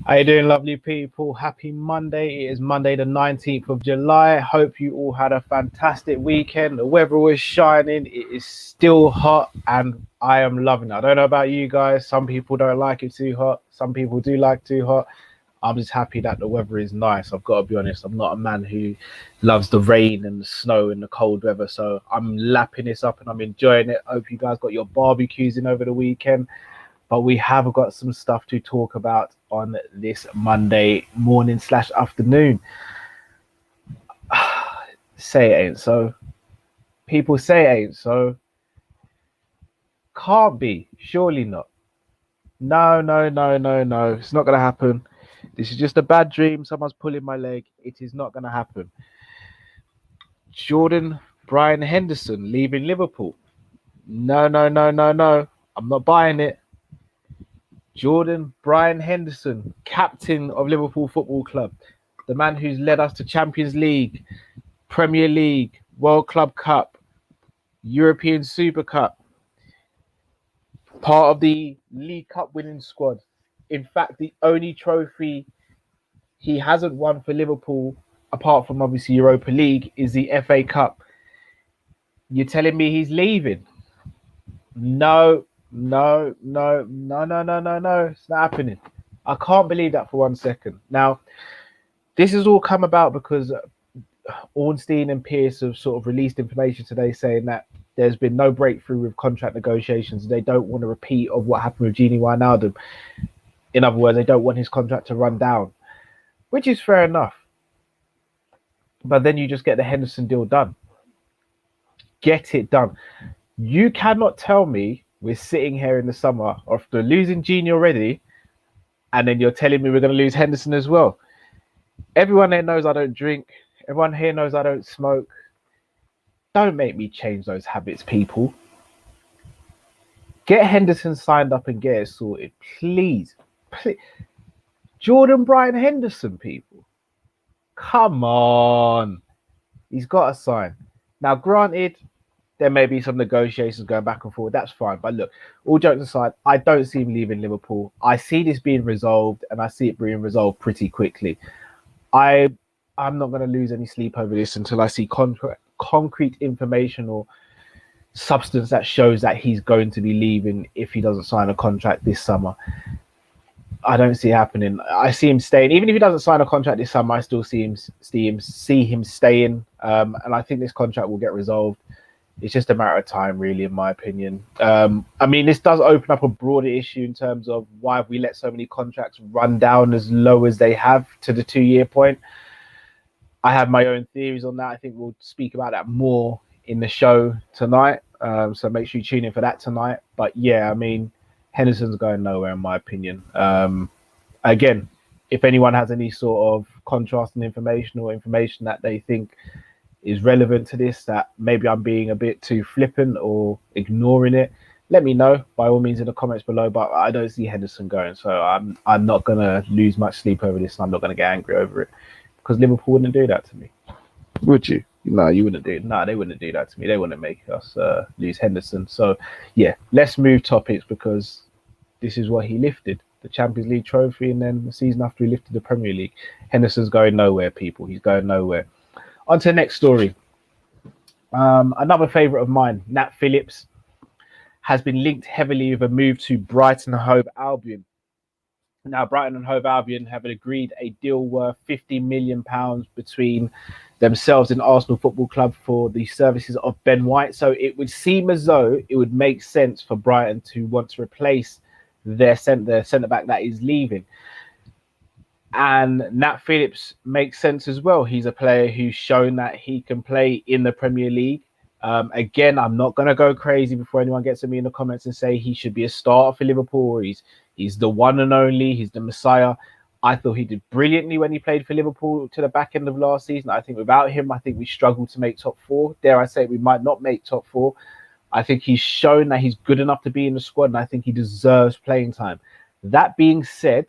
How you doing, lovely people? Happy Monday. It is Monday the 19th of July. Hope you all had a fantastic weekend. The weather was shining. It is still hot and I am loving it. I don't know about you guys. Some people don't like it too hot. Some people do like too hot. I'm just happy that the weather is nice. I've got to be honest. I'm not a man who loves the rain and the snow and the cold weather. So I'm lapping this up and I'm enjoying it. Hope you guys got your barbecues in over the weekend. But we have got some stuff to talk about on this Monday morning slash afternoon. Say it ain't so. People say it ain't so. Can't be. Surely not. No, no, no, no, no. It's not going to happen. This is just a bad dream. Someone's pulling my leg. It is not going to happen. Jordan Brian Henderson leaving Liverpool. No, no, no, no, no. I'm not buying it. Jordan Brian Henderson, captain of Liverpool Football Club, the man who's led us to Champions League, Premier League, World Club Cup, European Super Cup, part of the League Cup winning squad. In fact, the only trophy he hasn't won for Liverpool, apart from obviously Europa League, is the FA Cup. You're telling me he's leaving? No, no, no, no, no, no, no, no. It's not happening. I can't believe that for 1 second. Now, this has all come about because Ornstein and Pierce have sort of released information today saying that there's been no breakthrough with contract negotiations. They don't want a repeat of what happened with Gini Wijnaldum. In other words, they don't want his contract to run down, which is fair enough. But then you just get the Henderson deal done. Get it done. You cannot tell me we're sitting here in the summer after losing Gini already, and then you're telling me we're going to lose Henderson as well. Everyone here knows I don't drink. Everyone here knows I don't smoke. Don't make me change those habits, people. Get Henderson signed up and get it sorted, please. Please. Jordan Brian Henderson, people. Come on. He's got to sign. Now, granted, there may be some negotiations going back and forth. That's fine. But look, all jokes aside, I don't see him leaving Liverpool. I see this being resolved, and I see it being resolved pretty quickly. I'm not going to lose any sleep over this until I see concrete information or substance that shows that he's going to be leaving if he doesn't sign a contract this summer. I don't see it happening. I see him staying. Even if he doesn't sign a contract this summer, I still see him staying. And I think this contract will get resolved. It's just a matter of time, really, in my opinion. I mean, this does open up a broader issue in terms of why have we let so many contracts run down as low as they have to the 2-year point. I have my own theories on that. I think we'll speak about that more in the show tonight. So make sure you tune in for that tonight. But yeah, I mean, Henderson's going nowhere, in my opinion. Again, if anyone has any sort of contrasting information or information that they think is relevant to this, that maybe I'm being a bit too flippant or ignoring it, let me know by all means in the comments below. But I don't see Henderson going, so I'm not gonna lose much sleep over this, and I'm not gonna get angry over it because Liverpool wouldn't do that to me, would you? No, you wouldn't do it. No, they wouldn't do that to me. They wouldn't make us lose Henderson. So yeah, let's move topics because this is what he lifted, the Champions League trophy, and then the season after he lifted the Premier League. Henderson's going nowhere, people. He's going nowhere. On to the next story. Another favourite of mine, Nat Phillips, has been linked heavily with a move to Brighton and Hove Albion. Now, Brighton and Hove Albion have agreed a deal worth £50 million between themselves and Arsenal Football Club for the services of Ben White. So it would seem as though it would make sense for Brighton to want to replace their centre-back that is leaving. And Nat Phillips makes sense as well. He's a player who's shown that he can play in the Premier League. Again, I'm not going to go crazy before anyone gets at me in the comments and say he should be a starter for Liverpool, or he's the one and only, he's the Messiah. I thought he did brilliantly when he played for Liverpool to the back end of last season. I think without him, I think we struggled to make top four. Dare I say we might not make top four. I think he's shown that he's good enough to be in the squad, and I think he deserves playing time. That being said,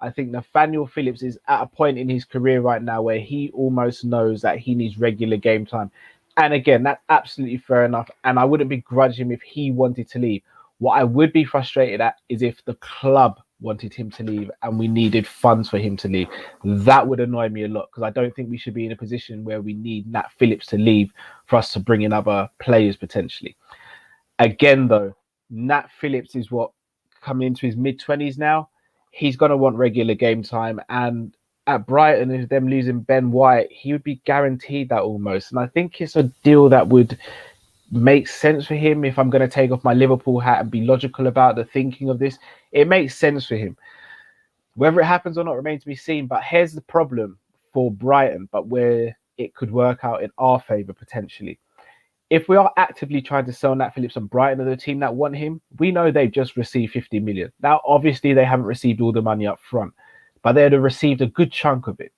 I think Nathaniel Phillips is at a point in his career right now where he almost knows that he needs regular game time. And again, that's absolutely fair enough. And I wouldn't begrudge him if he wanted to leave. What I would be frustrated at is if the club wanted him to leave and we needed funds for him to leave. That would annoy me a lot because I don't think we should be in a position where we need Nat Phillips to leave for us to bring in other players potentially. Again, though, Nat Phillips is coming into his mid-20s now. He's going to want regular game time. And at Brighton, with them losing Ben White, he would be guaranteed that almost. And I think it's a deal that would make sense for him. If I'm going to take off my Liverpool hat and be logical about the thinking of this, it makes sense for him. Whether it happens or not remains to be seen. But here's the problem for Brighton, but where it could work out in our favour potentially. If we are actively trying to sell Nat Phillips and Brighton are the team that want him, we know they've just received 50 million. Now, obviously, they haven't received all the money up front, but they'd have received a good chunk of it.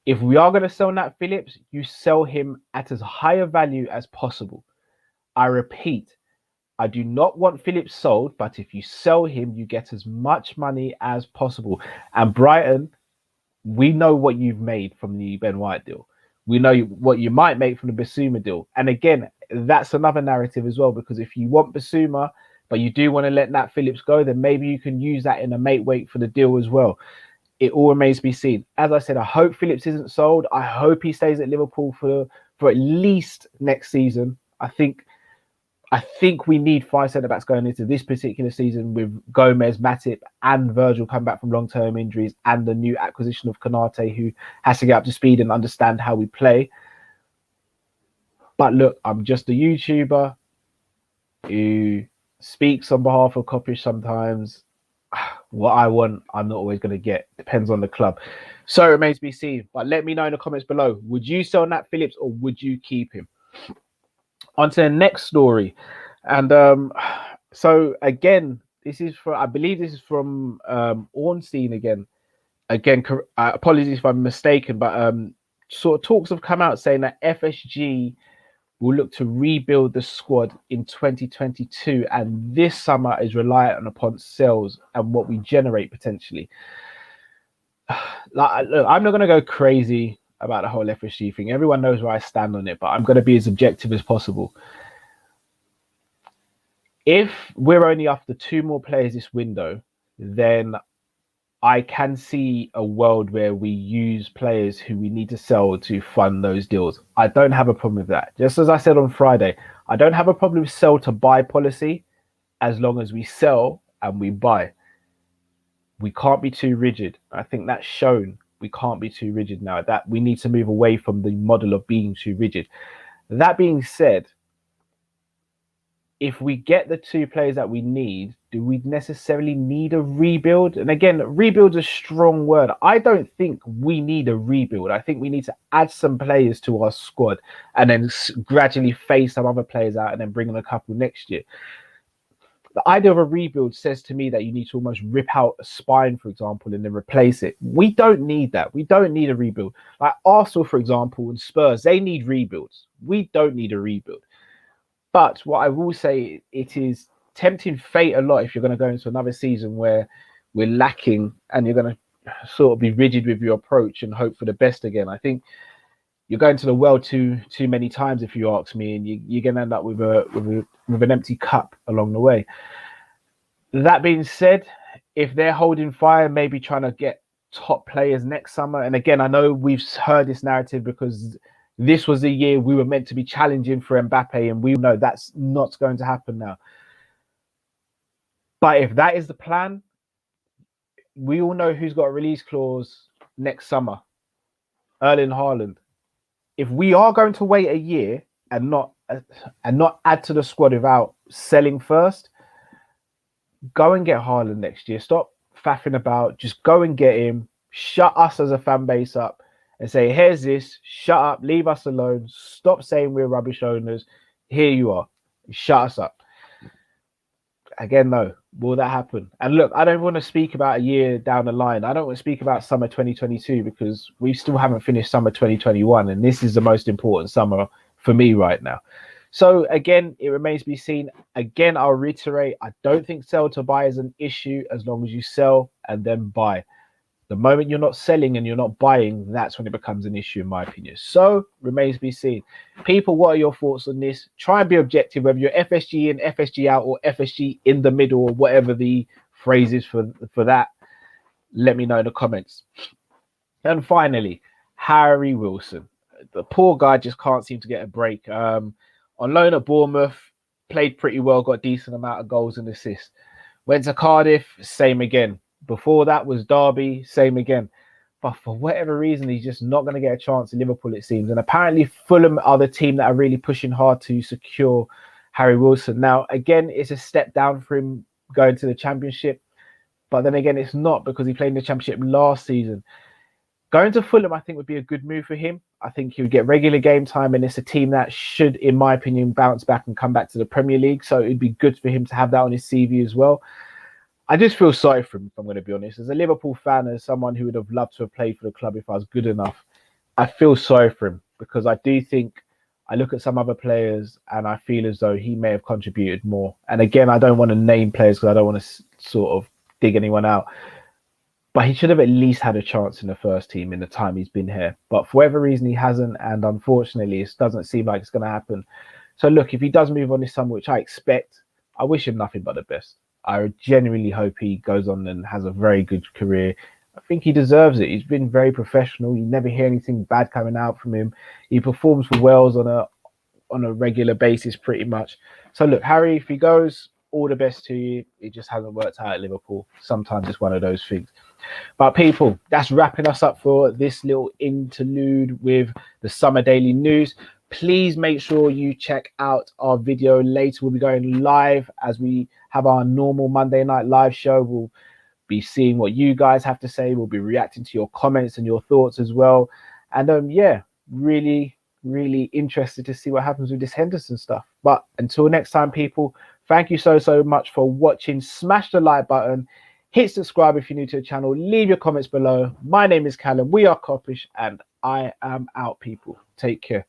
If we are going to sell Nat Phillips, you sell him at as high a value as possible. I repeat, I do not want Phillips sold, but if you sell him, you get as much money as possible. And Brighton, we know what you've made from the Ben White deal. We know what you might make from the Basuma deal. And again, that's another narrative as well, because if you want Basuma, but you do want to let Nat Phillips go, then maybe you can use that in a mate weight for the deal as well. It all remains to be seen. As I said, I hope Phillips isn't sold. I hope he stays at Liverpool for at least next season. I think we need 5 centre-backs going into this particular season with Gomez, Matip and Virgil come back from long-term injuries and the new acquisition of Konate, who has to get up to speed and understand how we play. But look, I'm just a YouTuber who speaks on behalf of Kopish sometimes. What I want, I'm not always going to get. Depends on the club. So it remains to be seen. But let me know in the comments below. Would you sell Nat Phillips or would you keep him? On to the next story. And so again, I believe this is from Ornstein again. Apologies if I'm mistaken, but sort of talks have come out saying that FSG will look to rebuild the squad in 2022, and this summer is reliant upon sales and what we generate potentially. Look, I'm not going to go crazy about the whole FSG thing. Everyone knows where I stand on it, but I'm going to be as objective as possible. If we're only after 2 more players this window, then I can see a world where we use players who we need to sell to fund those deals. I don't have a problem with that. Just as I said on Friday, I don't have a problem with sell to buy policy as long as we sell and we buy. We can't be too rigid. I think that's shown. We can't be too rigid now. That we need to move away from the model of being too rigid. That being said, if we get the 2 players that we need, do we necessarily need a rebuild? And again, rebuild's a strong word. I don't think we need a rebuild. I think we need to add some players to our squad and then gradually phase some other players out and then bring in a couple next year. The idea of a rebuild says to me that you need to almost rip out a spine, for example, and then replace it. We don't need that. We don't need a rebuild. Like Arsenal, for example, and Spurs, they need rebuilds. We don't need a rebuild. But what I will say, it is tempting fate a lot if you're going to go into another season where we're lacking and you're going to sort of be rigid with your approach and hope for the best again. I think you're going to the well too many times, if you ask me, and you're going to end up with an empty cup along the way. That being said, if they're holding fire, maybe trying to get top players next summer. And again, I know we've heard this narrative because this was the year we were meant to be challenging for Mbappe, and we know that's not going to happen now. But if that is the plan, we all know who's got a release clause next summer. Erling Haaland. If we are going to wait a year and not add to the squad without selling first, go and get Haaland next year. Stop faffing about. Just go and get him. Shut us as a fan base up and say, here's this. Shut up. Leave us alone. Stop saying we're rubbish owners. Here you are. Shut us up. Again, no. Will that happen? And look, I don't want to speak about a year down the line. I don't want to speak about summer 2022 because we still haven't finished summer 2021. And this is the most important summer for me right now. So again, it remains to be seen. Again, I'll reiterate, I don't think sell to buy is an issue as long as you sell and then buy. The moment you're not selling and you're not buying, that's when it becomes an issue, in my opinion. So remains to be seen. People, what are your thoughts on this? Try and be objective, whether you're FSG in, FSG out, or FSG in the middle, or whatever the phrases for that, let me know in the comments. And finally, Harry Wilson. The poor guy just can't seem to get a break. On loan at Bournemouth, played pretty well, got a decent amount of goals and assists. Went to Cardiff, same again. Before that was Derby, same again. But for whatever reason, he's just not going to get a chance in Liverpool, it seems. And apparently Fulham are the team that are really pushing hard to secure Harry Wilson. Now, again, it's a step down for him going to the Championship. But then again, it's not, because he played in the Championship last season. Going to Fulham, I think, would be a good move for him. I think he would get regular game time, and it's a team that should, in my opinion, bounce back and come back to the Premier League. So it'd be good for him to have that on his CV as well. I just feel sorry for him, if I'm going to be honest. As a Liverpool fan, as someone who would have loved to have played for the club if I was good enough, I feel sorry for him, because I do think, I look at some other players and I feel as though he may have contributed more. And again, I don't want to name players because I don't want to sort of dig anyone out. But he should have at least had a chance in the first team in the time he's been here. But for whatever reason, he hasn't. And unfortunately, it doesn't seem like it's going to happen. So look, if he does move on this summer, which I expect, I wish him nothing but the best. I genuinely hope he goes on and has a very good career. I think he deserves it. He's been very professional. You never hear anything bad coming out from him. He performs for Wales on a regular basis, pretty much. So look, Harry, if he goes, all the best to you. It just hasn't worked out at Liverpool. Sometimes it's one of those things. But people, that's wrapping us up for this little interlude with the Summer Daily News. Please make sure you check out our video later. We'll be going live as we have our normal Monday night live show. We'll be seeing what you guys have to say. We'll be reacting to your comments and your thoughts as well. And yeah, really interested to see what happens with this Henderson stuff. But until next time, people, thank you so much for watching. Smash the like button. Hit subscribe if you're new to the channel. Leave your comments below. My name is Callum. We are Kopish, and I am out, people. Take care.